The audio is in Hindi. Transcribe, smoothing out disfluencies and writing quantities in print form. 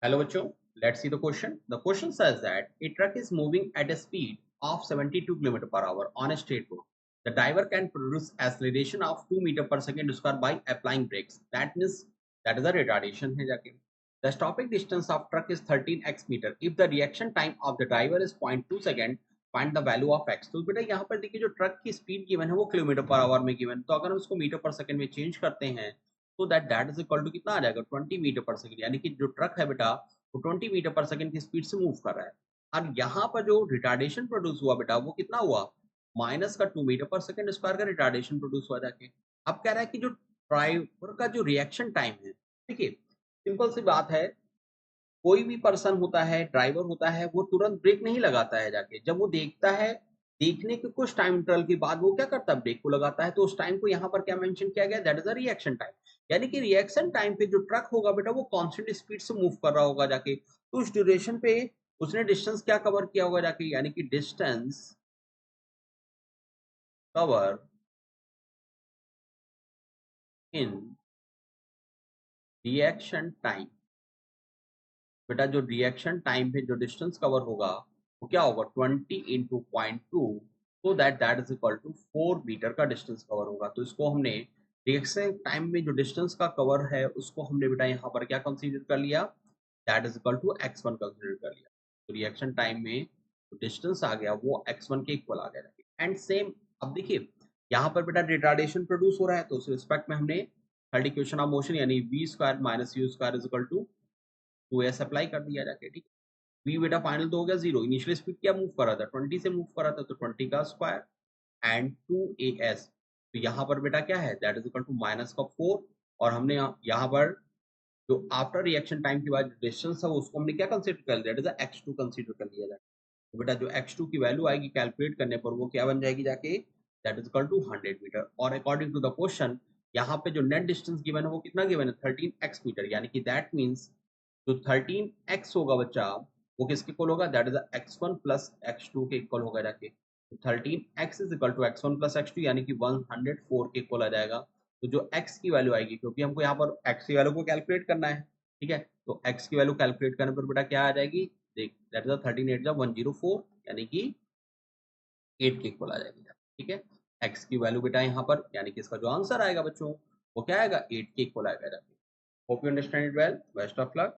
Hello, bachcho. Let's see the question. The question says that a truck is moving at a speed of 72 km per hour on a straight road. The driver can produce acceleration of 2 meter per second square by applying brakes. That means that is a retardation है जाके. The stopping distance of truck is 13x meter. If the reaction time of the driver is 0.2 second, find the value of x. तो बेटा यहाँ पर देखिए जो ट्रक की स्पीड गिवन है वो किलोमीटर पर आवर में गिवन, तो अगर हम उसको मीटर पर सेकंड में चेंज करते हैं तो दैट इज इक्वल टू कितना आ जाएगा 20 मीटर पर सेकंड, यानी कि जो ट्रक है बेटा वो 20 मीटर पर सेकंड की स्पीड से मूव कर रहा है। और यहाँ पर जो रिटार्डेशन प्रोड्यूस हुआ बेटा वो कितना हुआ, माइनस का 2 मीटर पर सेकंड स्क्वायर का रिटार्डेशन प्रोड्यूस हुआ जाके। अब कह रहा है कि जो ड्राइवर का जो रिएक्शन टाइम है, देखिए सिंपल सी बात है, कोई भी पर्सन होता है, ड्राइवर होता है, वो तुरंत ब्रेक नहीं लगाता है जाके। जब वो देखता है, देखने के कुछ टाइम इंटरवल के बाद वो क्या करता है, ब्रेक को लगाता है। तो उस टाइम को यहाँ पर क्या मेंशन किया गया, that is a reaction time. यानी कि रिएक्शन टाइम पे जो ट्रक होगा बेटा वो कांस्टेंट स्पीड से मूव कर रहा होगा जाके। तो उस ड्यूरेशन पे उसने डिस्टेंस क्या कवर किया होगा जाके, यानी कि distance cover in reaction time. बेटा जो रिएक्शन टाइम पे जो डिस्टेंस कवर होगा वो क्या होगा 20 इंटू 0.2, तो that is equal to 4 meter का डिस्टेंस कवर होगा। तो इसको हमने रिएक्शन टाइम में जो डिस्टेंस का कवर है उसको हमने बेटा यहाँ पर क्या कंसीडर कर लिया, that is equal to x1 consider कर लिया। तो रिएक्शन टाइम में जो डिस्टेंस आ गया वो x1 के इक्वल आ गया। एंड सेम अब देखिए यहाँ पर बेटा रिटार्डेशन प्रोड्यूस हो रहा है, तो उस रिस्पेक्ट में हमने थर्ड इक्वेशन ऑफ मोशन यानी v square minus u square is equal to 2s apply कर दिया जाके, ठीक है। v बेटा फाइनल तो हो गया 0, इनिशियल स्पीड क्या मूव कर रहा था 20 से मूव कर रहा था, तो 20 का स्क्वायर एंड 2as। तो यहाँ पर बेटा क्या है, that is equal to minus का 4, और हमने यहाँ पर जो आफ्टर रिएक्शन टाइम के बाद डिस्टेंस है उसको हमने क्या कंसीडर कर लिया, दैट इज x2 कंसीडर कर लिया जाए। तो बेटा जो x2 की वैल्यू आएगी कैलकुलेट करने पर वो क्या बन जाएगी जाके, that is equal to 100 meter. और अकॉर्डिंग टू द क्वेश्चन यहाँ पे जो नेट डिस्टेंस गिवन है वो कितना गिवन है 13x मीटर, यानी कि दैट मीन्स जो 13x होगा बच्चा वो किसके इक्वल होगा, that is x1 plus x2 के इक्वल होगा जाके। तो 13x is equal to x1 plus x2 यानी कि 104 के इक्वल आ जाएगा। तो जो x की वैल्यू आएगी, क्योंकि हमको यहाँ पर x की वैल्यू को कैलकुलेट करना है, ठीक है, तो x की वैल्यू कैलकुलेट करने पर बेटा क्या आ जाएगी, देख दैट इज 13 8 104, यानी कि 8 के इक्वल आ जाएगी, ठीक है। x की वैल्यू बेटा यहाँ पर यानी कि इसका जो आंसर आएगा बच्चों वो क्या आएगा 8 के इक्वल आएगा। Hope you understand it well, best of luck.